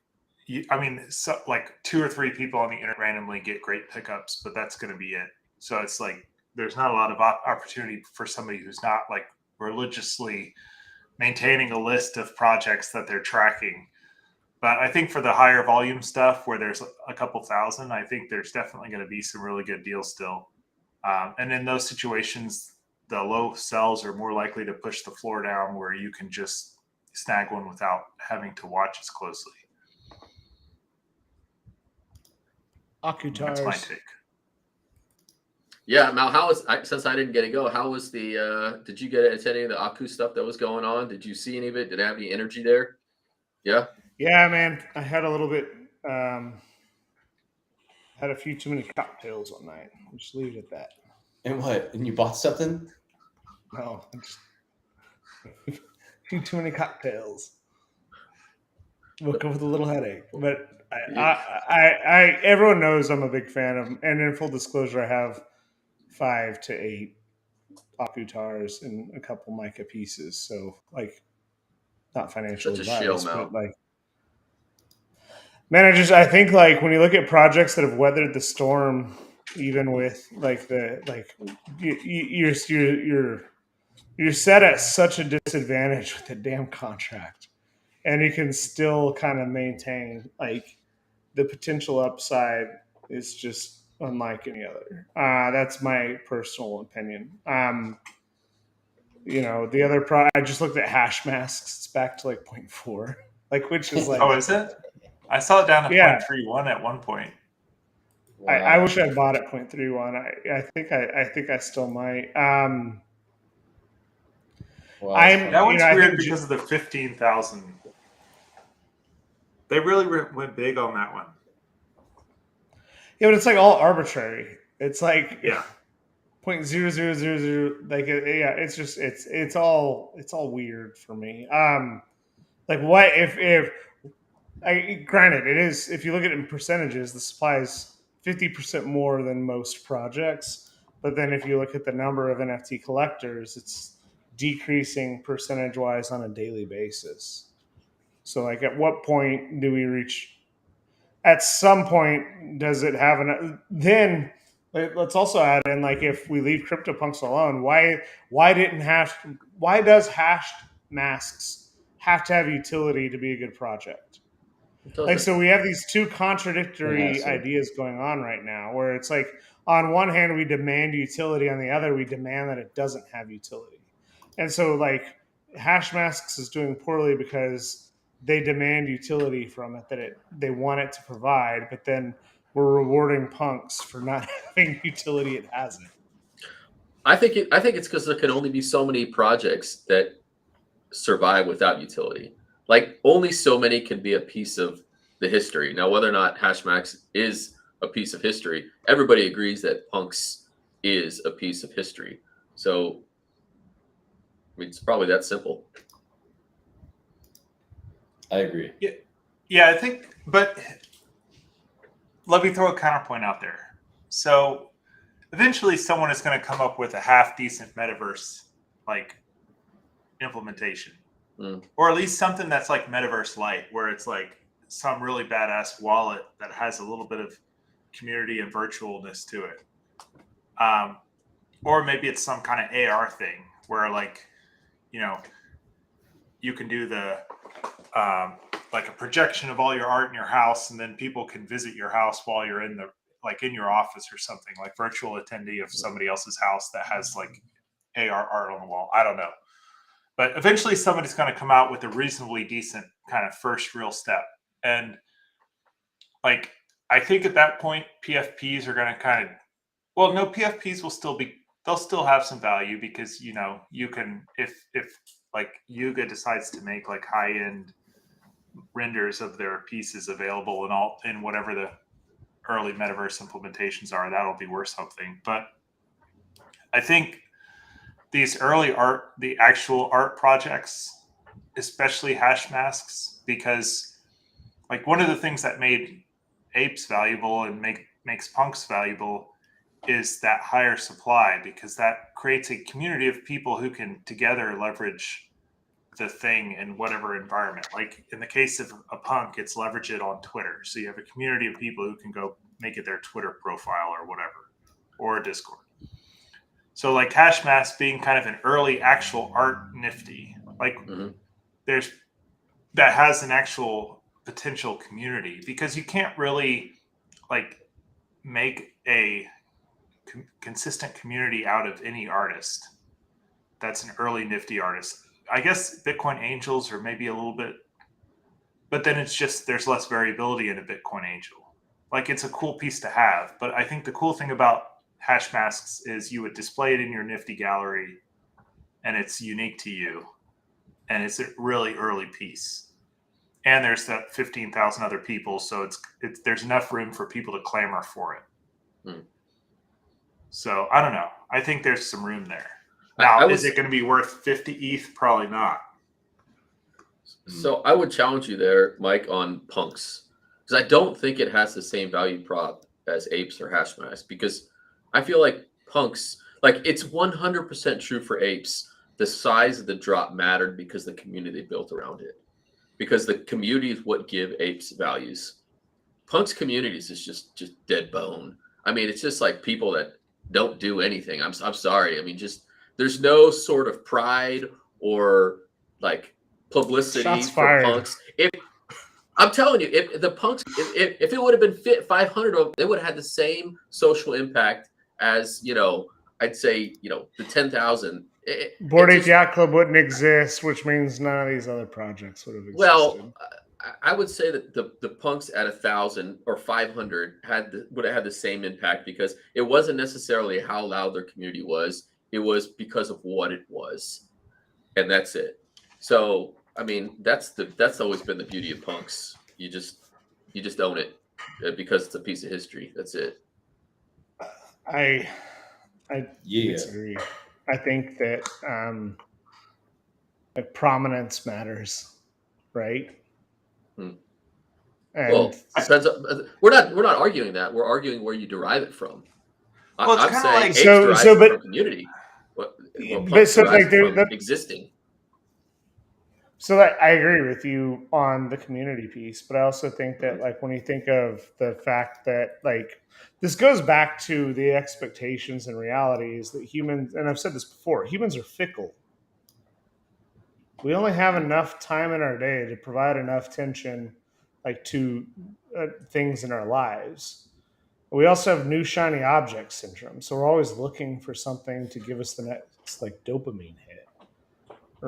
so like 2 or 3 people on the internet randomly get great pickups, but that's going to be it. So it's like there's not a lot of opportunity for somebody who's not like religiously maintaining a list of projects that they're tracking. But I think for the higher volume stuff where there's a couple thousand, I think there's definitely going to be some really good deals still. And in those situations, the low sells are more likely to push the floor down where you can just snag one without having to watch as closely. That's my take. Yeah, Mal, since I didn't get to go, how was did you get to any of the Aku stuff that was going on? Did you see any of it? Did it have any energy there? Yeah? Yeah, man. I had a little bit, had a few too many cocktails one night. I'll just leave it at that. And what? And you bought something? No, too many cocktails. Woke up with a little headache, but I everyone knows I'm a big fan of them. And in full disclosure, I have 5 to 8 Akutars and a couple mica pieces. So like, not financial advice, but like, man, I think like when you look at projects that have weathered the storm, even with like you're set at such a disadvantage with the damn contract, and you can still kind of maintain like the potential upside is just unlike any other. That's my personal opinion. You know, the other I just looked at hash masks. It's back to like 0.4, like, which is like, oh, is it? I saw it down to 0.31 at one point. Wow. I wish I bought at 0.31. I think I still might. That one's weird because of the 15,000. They really went big on that one. Yeah, but it's like all arbitrary. It's like 0.0000. Like it's just it's all weird for me. Like what if granted it is, if you look at it in percentages, the supply is 50% more than most projects. But then if you look at the number of NFT collectors, it's decreasing percentage wise on a daily basis. So like at what point do we reach? At some point, does it have then let's also add in, like, if we leave CryptoPunks alone, why does hashed masks have to have utility to be a good project? Like, so we have these two contradictory ideas going on right now, where it's like, on one hand, we demand utility, on the other, we demand that it doesn't have utility. And so like Hashmasks is doing poorly because they demand utility from it that they want it to provide, but then we're rewarding punks for not having utility it hasn't. I think it's because there can only be so many projects that survive without utility. Like only so many can be a piece of the history. Now, whether or not Hashmax is a piece of history, everybody agrees that punks is a piece of history. So, I mean, it's probably that simple. I agree. Yeah, I think, but let me throw a counterpoint out there. So eventually someone is going to come up with a half decent metaverse like implementation, or at least something that's like metaverse light, where it's like some really badass wallet that has a little bit of community and virtualness to it. Or maybe it's some kind of AR thing where like, you know, you can do the like a projection of all your art in your house, and then people can visit your house while you're in the like in your office or something, like virtual attendee of somebody else's house that has like AR art on the wall. I don't know. But eventually somebody's going to come out with a reasonably decent kind of first real step. And like, I think at that point, PFPs are going to kind of, well, no, PFPs will still be, they'll still have some value because, you know, you can, if like Yuga decides to make like high end renders of their pieces available and all in whatever the early metaverse implementations are, that'll be worth something. But I think these early art, the actual art projects, especially Hashmasks, because like one of the things that made apes valuable and makes punks valuable is that higher supply, because that creates a community of people who can together leverage the thing in whatever environment. Like in the case of a punk, it's leverage it on Twitter. So you have a community of people who can go make it their Twitter profile or whatever, or a Discord. So like Hashmask being kind of an early actual art nifty, like there's that has an actual potential community, because you can't really like make a consistent community out of any artist that's an early nifty artist. I guess Bitcoin angels are maybe a little bit, but then it's just there's less variability in a Bitcoin angel. Like it's a cool piece to have, but I think the cool thing about Hashmasks is you would display it in your nifty gallery and it's unique to you, and it's a really early piece. And there's that 15,000 other people, so it's there's enough room for people to clamor for it. So I don't know. I think there's some room there. Now, is it going to be worth 50 ETH? Probably not. So I would challenge you there, Mike, on punks, because I don't think it has the same value prop as apes or Hashmasks, because I feel like punks, like it's 100% true for apes. The size of the drop mattered because the community built around it, because the community is what give apes values. Punks communities is just dead bone. I mean, it's just like people that don't do anything. I'm sorry. I mean, just there's no sort of pride or like publicity Shots for fired. punks. If I'm telling you, if the punks, if it would have been fit 500 of them, they would have had the same social impact as, you know, I'd say, you know, the 10,000. Bored Ape Yacht Club wouldn't exist, which means none of these other projects would have existed. Well, I would say that the punks at 1,000 or 500 would have had the same impact, because it wasn't necessarily how loud their community was. It was because of what it was, and that's it. So, I mean, that's always been the beauty of punks. You just own it because it's a piece of history. That's it. I disagree. I think that like prominence matters, right? And well, we're not arguing that. We're arguing where you derive it from. Well, I'm saying like, apes derive from community. Punks derive from existing. So I agree with you on the community piece, but I also think that like when you think of the fact that like this goes back to the expectations and realities that humans, and I've said this before, humans are fickle. We only have enough time in our day to provide enough tension like to things in our lives. We also have new shiny object syndrome, so we're always looking for something to give us the next like dopamine hit.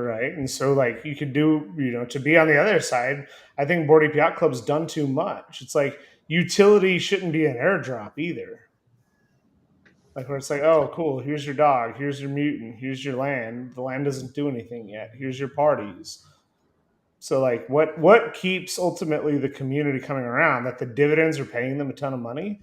right? And so like you could do, to be on the other side, I think Board Ape Yacht Club's done too much. It's like utility shouldn't be an airdrop either. Like where it's like, oh, cool, here's your dog, here's your mutant, here's your land. The land doesn't do anything yet. Here's your parties. So like what keeps ultimately the community coming around? That the dividends are paying them a ton of money?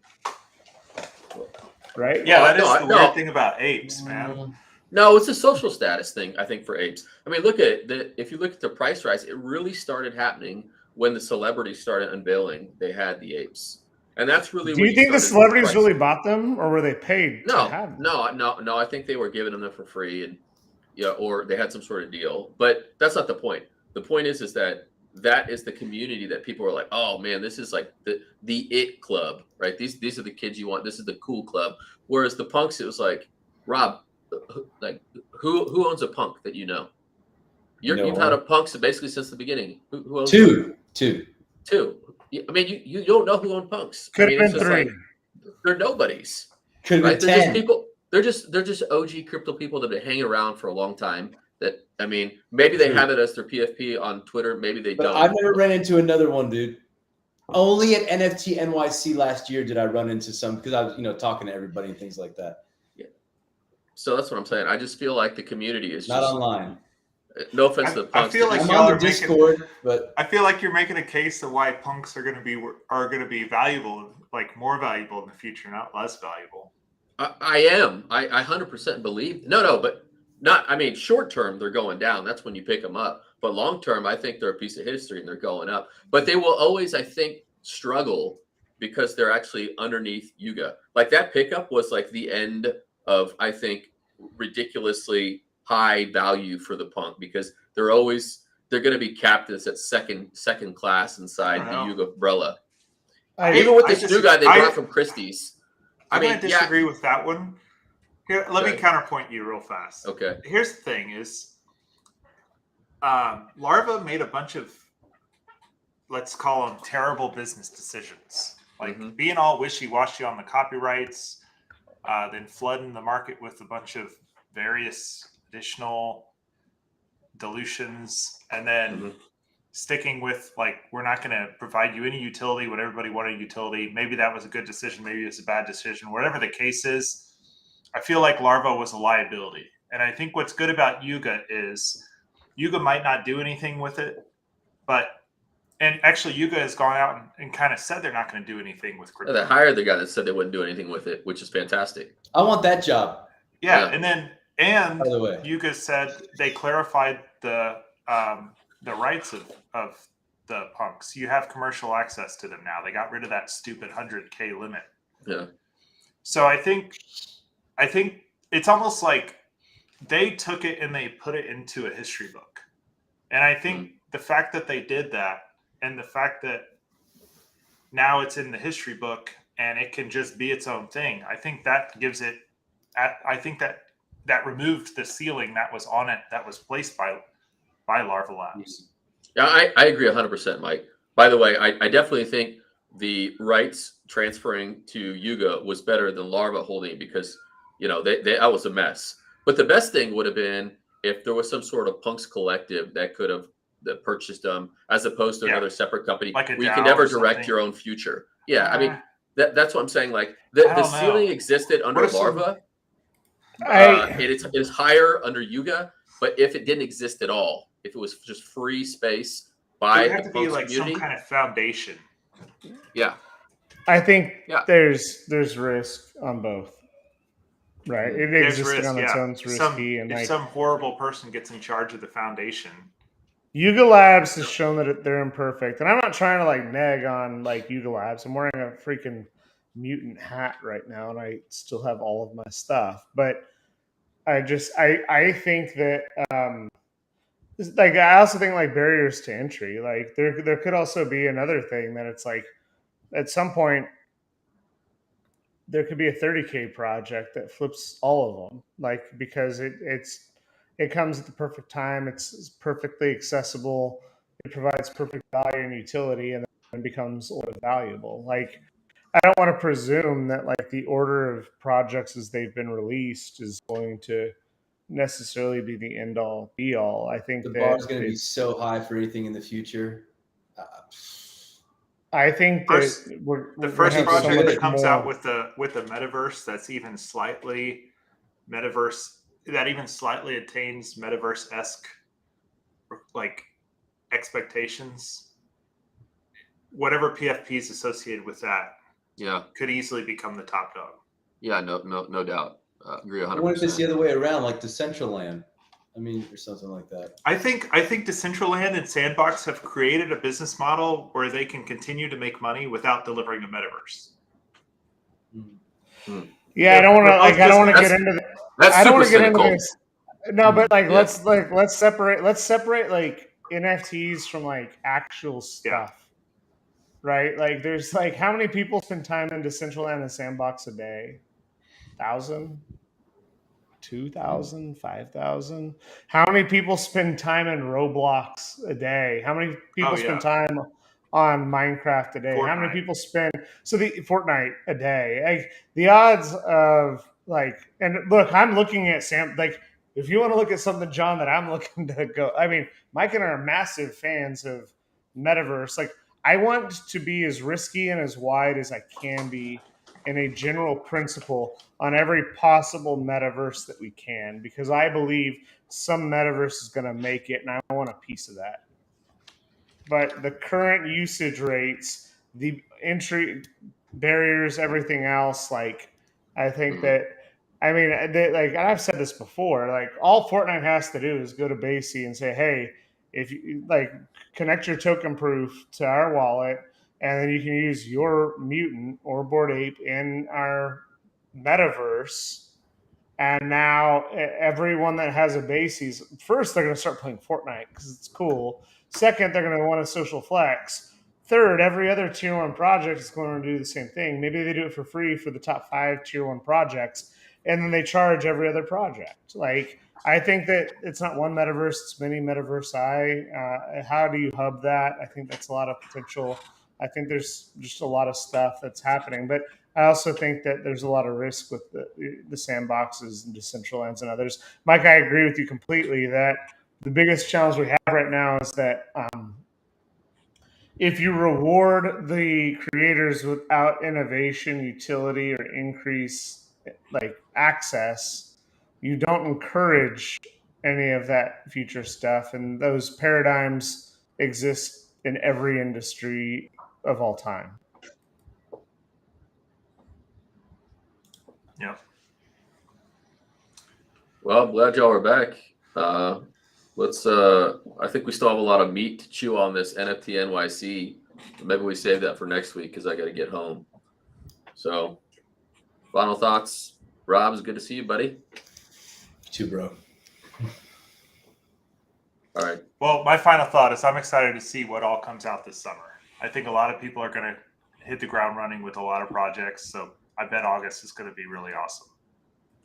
Right? Yeah, Well, that is no, the no. weird thing about apes, man. No, it's a social status thing, I think, for apes. I mean, look at if you look at the price rise, it really started happening when the celebrities started unveiling they had the apes. And that's really Do when you you think the started celebrities price. really bought them, or were they paid to have them? No. I think they were giving them for free, and or they had some sort of deal. But that's not the point. The point is that is the community that people are like, oh man, this is like the it club, right? These are the kids you want. This is the cool club. Whereas the punks, it was like, Rob, like who owns a punk that you know? You've had a punk basically since the beginning. Who owns Two. I mean, you don't know who owned punks. Could I mean, have it's been just three. like they're nobodies, Could have right? been They're 10. just people. They're just OG crypto people that have been hanging around for a long time. That I mean, maybe they have it as their PFP on Twitter. Maybe they But don't. I've never ran into another one, dude. Only at NFT NYC last year did I run into some because I was, talking to everybody and things like that. Yeah. So that's what I'm saying. I just feel like the community is Not just online. no offense to the punks. I feel like I'm y'all on are the Discord, but I feel like you're making a case of why punks are going to be valuable, like more valuable in the future, not less valuable. I am. I 100% believe. No, but not. I mean, short term they're going down. That's when you pick them up. But long term, I think they're a piece of history and they're going up. But they will always, I think, struggle because they're actually underneath Yuga. Like that pickup was like the end of, I think, ridiculously high value for the punk because they're going to be capped as at second class inside the Yuga umbrella. Even with this new guy they brought from Christie's. I'm going to disagree with that one. Here, let me counterpoint you real fast. Okay. Here's the thing: is Larva made a bunch of, let's call them terrible business decisions, like being all wishy-washy on the copyrights, then flooding the market with a bunch of various additional dilutions, and then sticking with like, we're not going to provide you any utility when everybody wanted utility. Maybe that was a good decision. Maybe it's a bad decision. Whatever the case is, I feel like Larva was a liability. And I think what's good about Yuga is Yuga might not do anything with it, and actually Yuga has gone out and kind of said they're not going to do anything with crypto. They hired the guy that said they wouldn't do anything with it, which is fantastic. I want that job. Yeah. And by the way, Yuga said they clarified the rights of the punks. You have commercial access to them now. They got rid of that stupid 100K limit. Yeah. So I think it's almost like they took it and they put it into a history book. And I think the fact that they did that, and the fact that now it's in the history book and it can just be its own thing, I think that gives it, I think that removed the ceiling that was on it, that was placed by Larva Labs. Yeah, I agree 100%, Mike. By the way, I definitely think the rights transferring to Yuga was better than Larva holding it because, that was a mess. But the best thing would have been if there was some sort of punks collective that could have purchased them as opposed to another separate company like where you can never direct your own future. Yeah, I mean, that's what I'm saying. Like the ceiling existed under Larva. It is higher under Yuga, but if it didn't exist at all, if it was just free space by the punks like community, some kind of foundation. Yeah, I think there's risk on both. Right, it existing on its own is risky, and if some horrible person gets in charge of the foundation. Yuga Labs has shown that they're imperfect, and I'm not trying to like neg on like Yuga Labs. I'm wearing a freaking mutant hat right now, and I still have all of my stuff. But I think that like I also think like barriers to entry. Like there could also be another thing that it's like at some point there could be a 30K project that flips all of them, like because it comes at the perfect time. It's perfectly accessible. It provides perfect value and utility, and then becomes valuable. Like I don't want to presume that like the order of projects as they've been released is going to necessarily be the end all be all. I think The that bar is going to be so high for anything in the future. I think First- that we're The gonna first have so project much that comes more. out with the metaverse that's even slightly metaverse that even slightly attains metaverse-esque like expectations. Whatever PFP is associated with that, could easily become the top dog. Yeah, no doubt. Agree 100%. What if it's the other way around, like Decentraland? I mean, or something like that. I think Decentraland and Sandbox have created a business model where they can continue to make money without delivering a metaverse. Yeah, I don't want to like. I don't want to get into. That's I don't super want to get into cynical. this. No, but like, Yeah. let's separate like NFTs from like actual stuff, right? Like, there's like, how many people spend time in Decentraland and Sandbox a day? 1,000, 2,000, 5,000. How many people spend time in Roblox a day? How many people spend time on Minecraft a day? Fortnite. How many people spend the Fortnite a day? Like, the odds of like, and look, I'm looking at Sam. Like, if you want to look at something, John, that I'm looking to go. I mean, Mike and I are massive fans of metaverse. Like, I want to be as risky and as wide as I can be in a general principle on every possible metaverse that we can, because I believe some metaverse is going to make it, and I want a piece of that. But the current usage rates, the entry barriers, everything else, like, I think that, I mean, like, I've said this before, like, all Fortnite has to do is go to Basie and say, hey, if you like, connect your token proof to our wallet, and then you can use your mutant or Bored Ape in our metaverse. And now everyone that has a Bases, first, they're going to start playing Fortnite because it's cool. Second, they're going to want a social flex. Third, every other tier 1 project is going to do the same thing. Maybe they do it for free for the top 5 tier 1 projects, and then they charge every other project. Like, I think that it's not one metaverse, it's many metaverse. How do you hub that? I think that's a lot of potential. I think there's just a lot of stuff that's happening. But I also think that there's a lot of risk with the sandboxes and Decentralands and others. Mike, I agree with you completely that the biggest challenge we have right now is that if you reward the creators without innovation, utility, or increase like access, you don't encourage any of that future stuff. And those paradigms exist in every industry of all time. Yeah. Well, I'm glad y'all are back. Let's. I think we still have a lot of meat to chew on this NFT NYC. Maybe we save that for next week because I got to get home. So, final thoughts, Rob. It's good to see you, buddy. You too, bro. All right. Well, my final thought is I'm excited to see what all comes out this summer. I think a lot of people are going to hit the ground running with a lot of projects. So I bet August is going to be really awesome.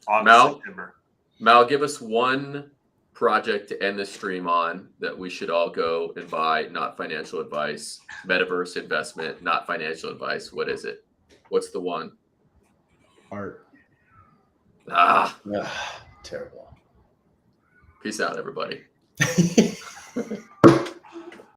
September. Mal, give us one project to end the stream on that we should all go and buy. Not financial advice. Metaverse investment, not financial advice. What is it? What's the one? Art. Terrible. Terrible. Peace out, everybody.